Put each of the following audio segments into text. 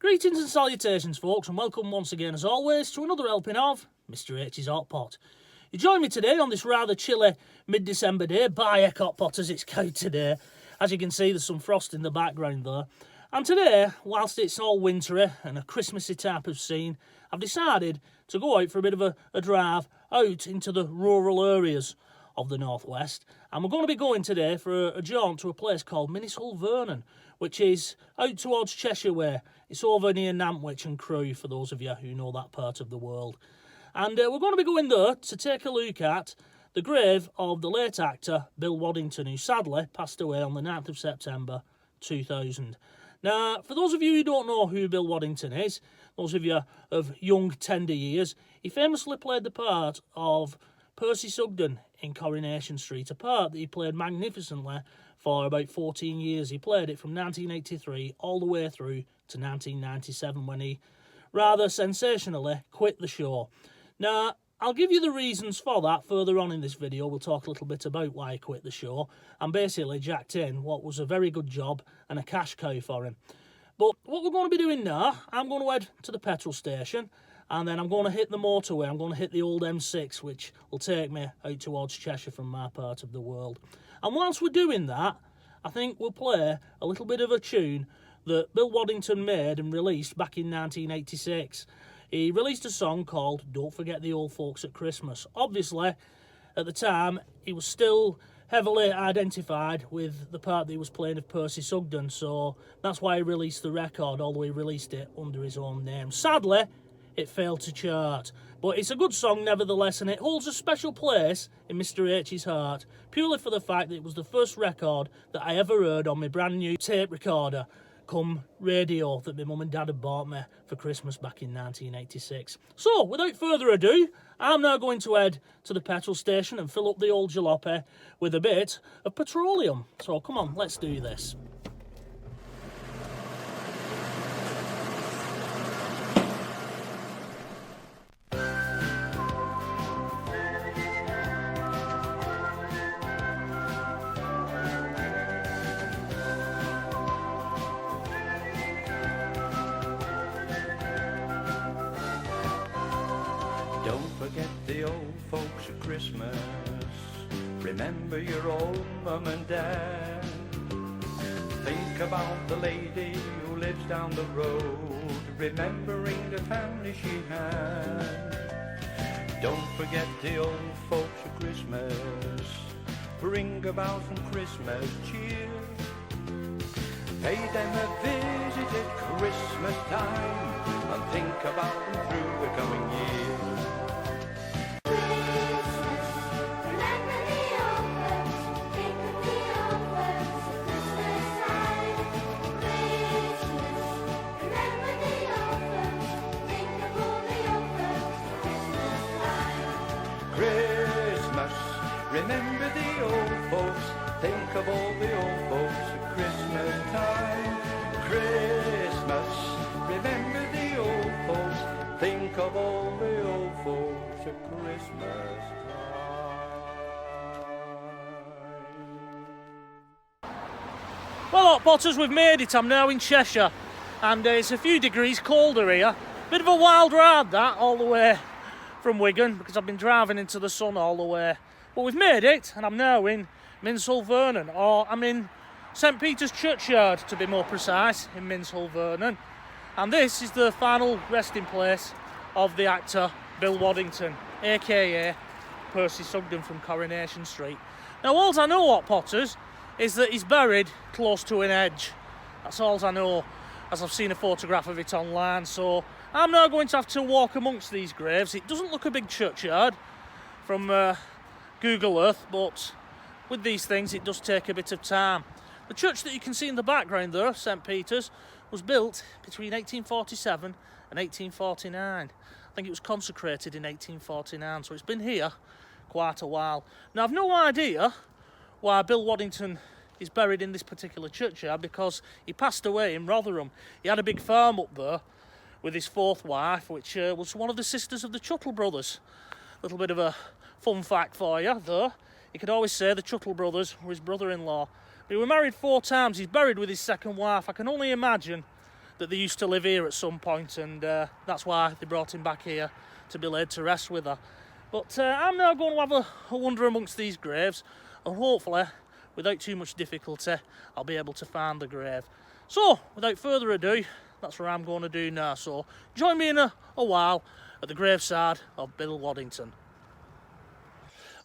Greetings and salutations, folks, and welcome once again, as always, to another helping of Mr H's Hot Pot. You join me today on this rather chilly mid-December day, by Hot Pot as it's called today. As you can see, there's some frost in the background there. And today, whilst it's all wintry and a Christmassy type of scene, I've decided to go out for a bit of a drive out into the rural areas of the northwest. And we're going to be going today for a jaunt to a place called Minshull Vernon, which is out towards Cheshire way. It's over near Nantwich and Crewe, for those of you who know that part of the world. And we're going to be going there to take a look at the grave of the late actor Bill Waddington, who sadly passed away on the 9th of September 2000. Now, for those of you who don't know who Bill Waddington is, those of you of young, tender years, he famously played the part of Percy Sugden in Coronation Street, a part that he played magnificently for about 14 years. He played it from 1983 all the way through to 1997, when he rather sensationally quit the show. Now, I'll give you the reasons for that further on in this video. We'll talk a little bit about why he quit the show and basically jacked in what was a very good job and a cash cow for him. But what we're going to be doing now, I'm going to head to the petrol station, and then I'm going to hit the motorway. I'm going to hit the old M6, which will take me out towards Cheshire from my part of the world. And whilst we're doing that, I think we'll play a little bit of a tune that Bill Waddington made and released back in 1986. He released a song called Don't Forget the Old Folks at Christmas. Obviously, at the time, he was still heavily identified with the part that he was playing of Percy Sugden, so that's why he released the record, although he released it under his own name. Sadly, it failed to chart, but it's a good song nevertheless, and it holds a special place in Mr H's heart, purely for the fact that it was the first record that I ever heard on my brand new tape recorder, come radio, that my mum and dad had bought me for Christmas back in 1986. So, without further ado, I'm now going to head to the petrol station and fill up the old jalopy with a bit of petroleum. So, come on, let's do this. Don't forget the old folks at Christmas. Remember your old mum and dad. Think about the lady who lives down the road, remembering the family she had. Don't forget the old folks at Christmas. Bring about some Christmas cheer. Pay them a visit at Christmas time and think about them through the coming year. Remember the old folks, think of all the old folks at Christmas time. Christmas, remember the old folks, think of all the old folks at Christmas time. Well, Hot Potters, we've made it. I'm now in Cheshire, and it's a few degrees colder here. Bit of a wild ride, that, all the way from Wigan, because I've been driving into the sun all the way. But we've made it, and I'm now in Minshull Vernon, or I'm in St Peter's churchyard, to be more precise, in Minshull Vernon. And this is the final resting place of the actor Bill Waddington, aka Percy Sugden from Coronation Street. Now, all I know, Hot Potters, is that he's buried close to an edge. That's all I know, as I've seen a photograph of it online. So I'm now going to have to walk amongst these graves. It doesn't look a big churchyard from Google Earth, but with these things it does take a bit of time. The church that you can see in the background there, St Peter's, was built between 1847 and 1849. I think it was consecrated in 1849, so it's been here quite a while. Now, I've no idea why Bill Waddington is buried in this particular churchyard, because he passed away in Rotherham. He had a big farm up there with his fourth wife, which was one of the sisters of the Chuttle brothers. A little bit of a fun fact for you, though. You could always say the Chuttle brothers were his brother-in-law. He was married 4 times. He's buried with his second wife. I can only imagine that they used to live here at some point, and that's why they brought him back here to be laid to rest with her. But I'm now going to have a wander amongst these graves, and hopefully, without too much difficulty, I'll be able to find the grave. So, without further ado, that's what I'm going to do now. So, join me in a while at the graveside of Bill Waddington.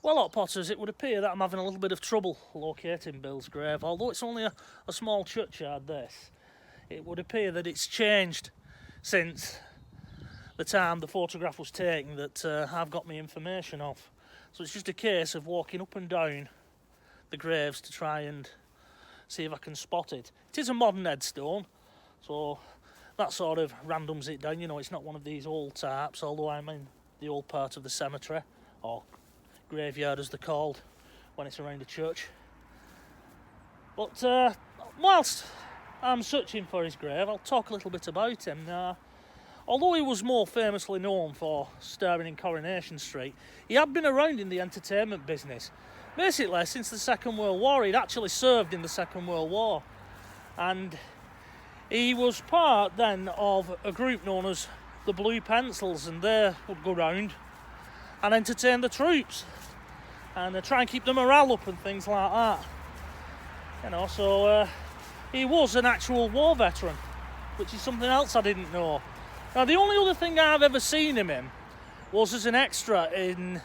Well, Hot Potters, it would appear that I'm having a little bit of trouble locating Bill's grave, although it's only a small churchyard, this. It would appear that it's changed since the time the photograph was taken that I've got my information of. So it's just a case of walking up and down the graves to try and see if I can spot it. It is a modern headstone, so that sort of randoms it down. You know, it's not one of these old types, although I'm in the old part of the cemetery, or graveyard as they're called when it's around a church. But whilst I'm searching for his grave, I'll talk a little bit about him. Although he was more famously known for starring in Coronation Street, he had been around in the entertainment business. Basically, since the Second World War, he'd actually served in the Second World War. And he was part then of a group known as the Blue Pencils, and they would go round and entertain the troops and try and keep the morale up and things like that. You know, so he was an actual war veteran, which is something else I didn't know. Now, the only other thing I've ever seen him in was as an extra in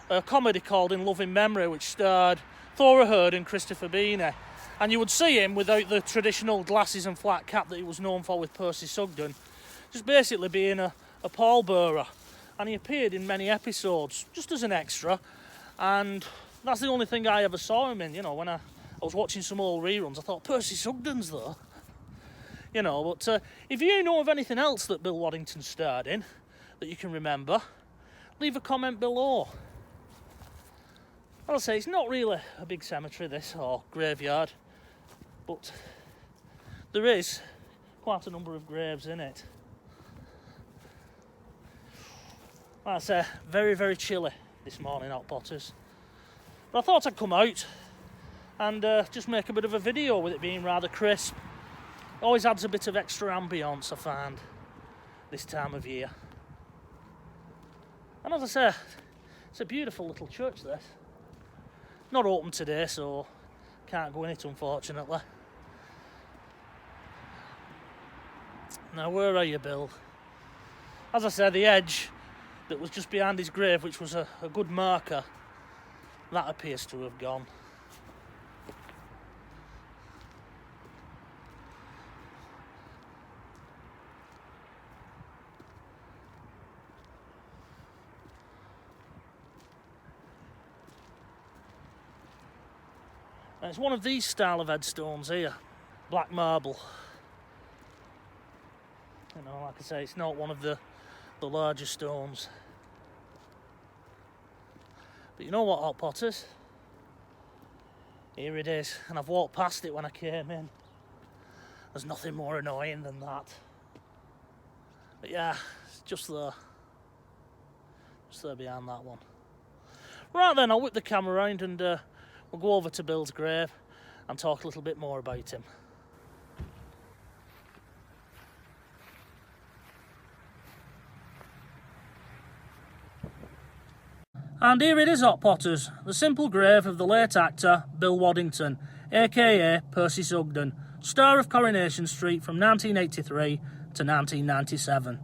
a comedy called In Loving Memory, which starred Thora Hird and Christopher Beanie. And you would see him without the traditional glasses and flat cap that he was known for with Percy Sugden, just basically being a pallbearer. And he appeared in many episodes, just as an extra. And that's the only thing I ever saw him in. You know, when I was watching some old reruns, I thought, Percy Sugden's there. You know, but if you know of anything else that Bill Waddington starred in that you can remember, leave a comment below. I'll say it's not really a big cemetery, this, or graveyard, but there is quite a number of graves in it. Like I say, very, very chilly this morning, Hot Potters. But I thought I'd come out and just make a bit of a video with it being rather crisp. Always adds a bit of extra ambience, I find, this time of year. And as I say, it's a beautiful little church, this. Not open today, so can't go in it, unfortunately. Now, where are you, Bill? As I said, the edge that was just behind his grave, which was a good marker, that appears to have gone. And it's one of these style of headstones here, black marble. You know, like I say, it's not one of the larger stones. But you know what, Hot Potters? Here it is, and I've walked past it when I came in. There's nothing more annoying than that. But yeah, it's just there. Just there behind that one. Right then, I'll whip the camera around and we'll go over to Bill's grave and talk a little bit more about him. And here it is, Hot Potters, the simple grave of the late actor Bill Waddington, aka Percy Sugden, star of Coronation Street from 1983 to 1997.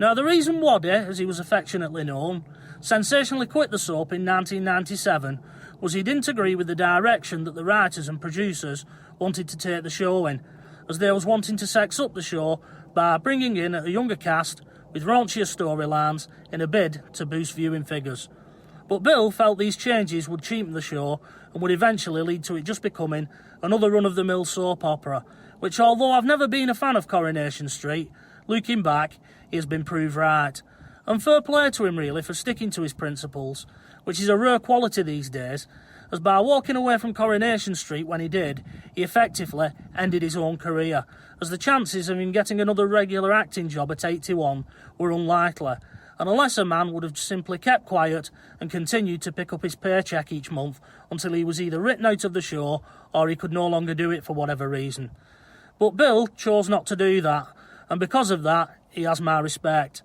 Now, the reason Waddy, as he was affectionately known, sensationally quit the soap in 1997 was he didn't agree with the direction that the writers and producers wanted to take the show in, as they was wanting to sex up the show by bringing in a younger cast with raunchier storylines in a bid to boost viewing figures. But Bill felt these changes would cheapen the show and would eventually lead to it just becoming another run-of-the-mill soap opera, which, although I've never been a fan of Coronation Street, looking back, he has been proved right. And fair play to him, really, for sticking to his principles, which is a rare quality these days, as by walking away from Coronation Street when he did, he effectively ended his own career, as the chances of him getting another regular acting job at 81 were unlikely, and unless a man would have simply kept quiet and continued to pick up his paycheck each month until he was either written out of the show or he could no longer do it for whatever reason. But Bill chose not to do that, and because of that, he has my respect.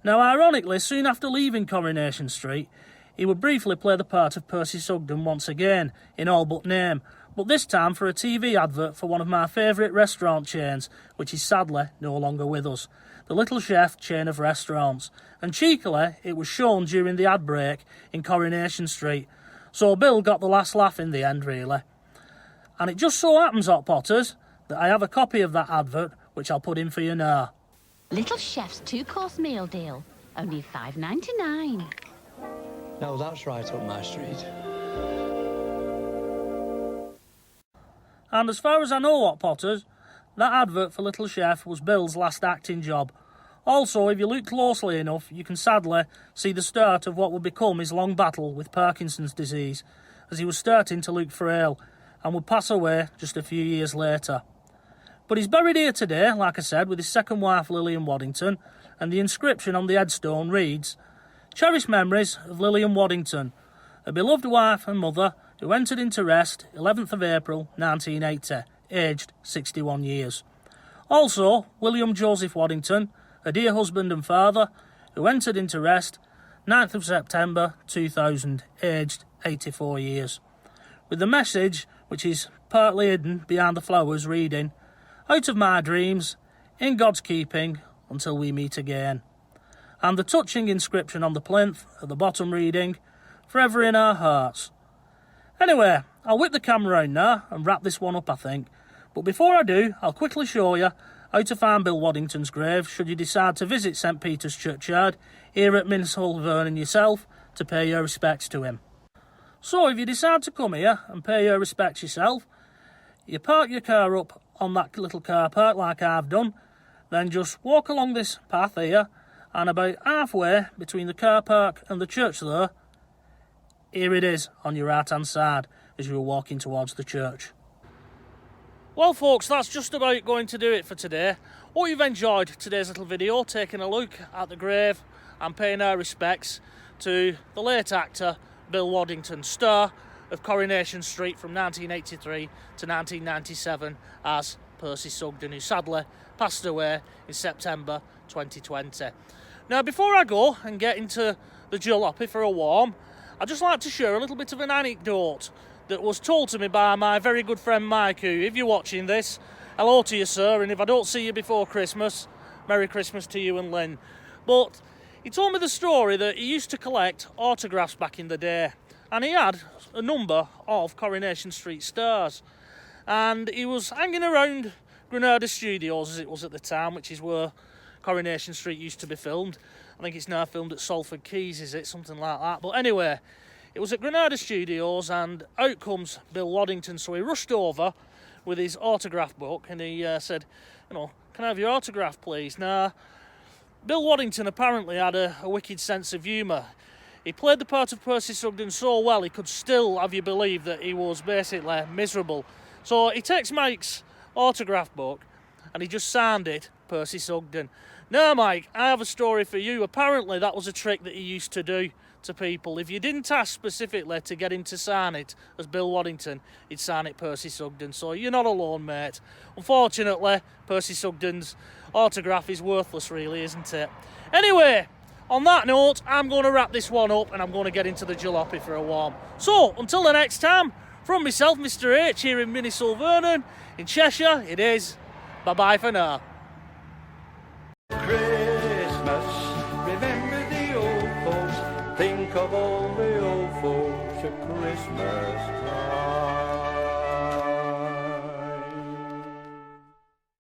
Now, ironically, soon after leaving Coronation Street, he would briefly play the part of Percy Sugden once again, in all but name, but this time for a TV advert for one of my favourite restaurant chains, which is sadly no longer with us, the Little Chef chain of restaurants. And cheekily, it was shown during the ad break in Coronation Street, so Bill got the last laugh in the end, really. And it just so happens, Hot Potters, that I have a copy of that advert, which I'll put in for you now. Little Chef's 2-course meal deal, only $5.99. No, that's right up my street. And as far as I know, Hot Potters, that advert for Little Chef was Bill's last acting job. Also, if you look closely enough, you can sadly see the start of what would become his long battle with Parkinson's disease, as he was starting to look frail and would pass away just a few years later. But he's buried here today, like I said, with his second wife Lillian Waddington, and the inscription on the headstone reads, "Cherished memories of Lillian Waddington, a beloved wife and mother who entered into rest 11th of April 1980, aged 61 years. Also, William Joseph Waddington, a dear husband and father, who entered into rest 9th of September 2000, aged 84 years." With the message, which is partly hidden behind the flowers, reading, "Out of my dreams, in God's keeping, until we meet again." And the touching inscription on the plinth at the bottom reading, "Forever in our hearts." Anyway, I'll whip the camera round now and wrap this one up, I think. But before I do, I'll quickly show you how to find Bill Waddington's grave should you decide to visit St Peter's churchyard here at Minshull Vernon yourself to pay your respects to him. So if you decide to come here and pay your respects yourself, you park your car up on that little car park like I've done, then just walk along this path here, and about halfway between the car park and the church there, here it is on your right hand side as you're walking towards the church. Well folks, that's just about going to do it for today. Hope you've enjoyed today's little video, taking a look at the grave and paying our respects to the late actor Bill Waddington, star of Coronation Street from 1983 to 1997 as Percy Sugden, who sadly passed away in September 2020. Now, before I go and get into the jalopy for a warm, I'd just like to share a little bit of an anecdote that was told to me by my very good friend Mike, who, if you're watching this, hello to you, sir, and if I don't see you before Christmas, Merry Christmas to you and Lynn. But he told me the story that he used to collect autographs back in the day, and he had a number of Coronation Street stars, and he was hanging around Granada Studios, as it was at the time, which is where Coronation Street used to be filmed. I think it's now filmed at Salford Quays, is it? Something like that. But anyway, it was at Granada Studios, and out comes Bill Waddington. So he rushed over with his autograph book, and he said, "Can I have your autograph, please?" Now, Bill Waddington apparently had a wicked sense of humour. He played the part of Percy Sugden so well, he could still have you believe that he was basically miserable. So he takes Mike's autograph book, and he just signed it, Percy Sugden. Now, Mike, I have a story for you. Apparently, that was a trick that he used to do to people. If you didn't ask specifically to get him to sign it as Bill Waddington, he'd sign it Percy Sugden. So you're not alone, mate. Unfortunately, Percy Sugden's autograph is worthless, really, isn't it? Anyway, on that note, I'm going to wrap this one up, and I'm going to get into the jalopy for a warm. So, until the next time, from myself, Mr. H, here in Minshull Vernon, in Cheshire, it is bye-bye for now. Christmas, remember the old folks, think of all the old folks at Christmas time.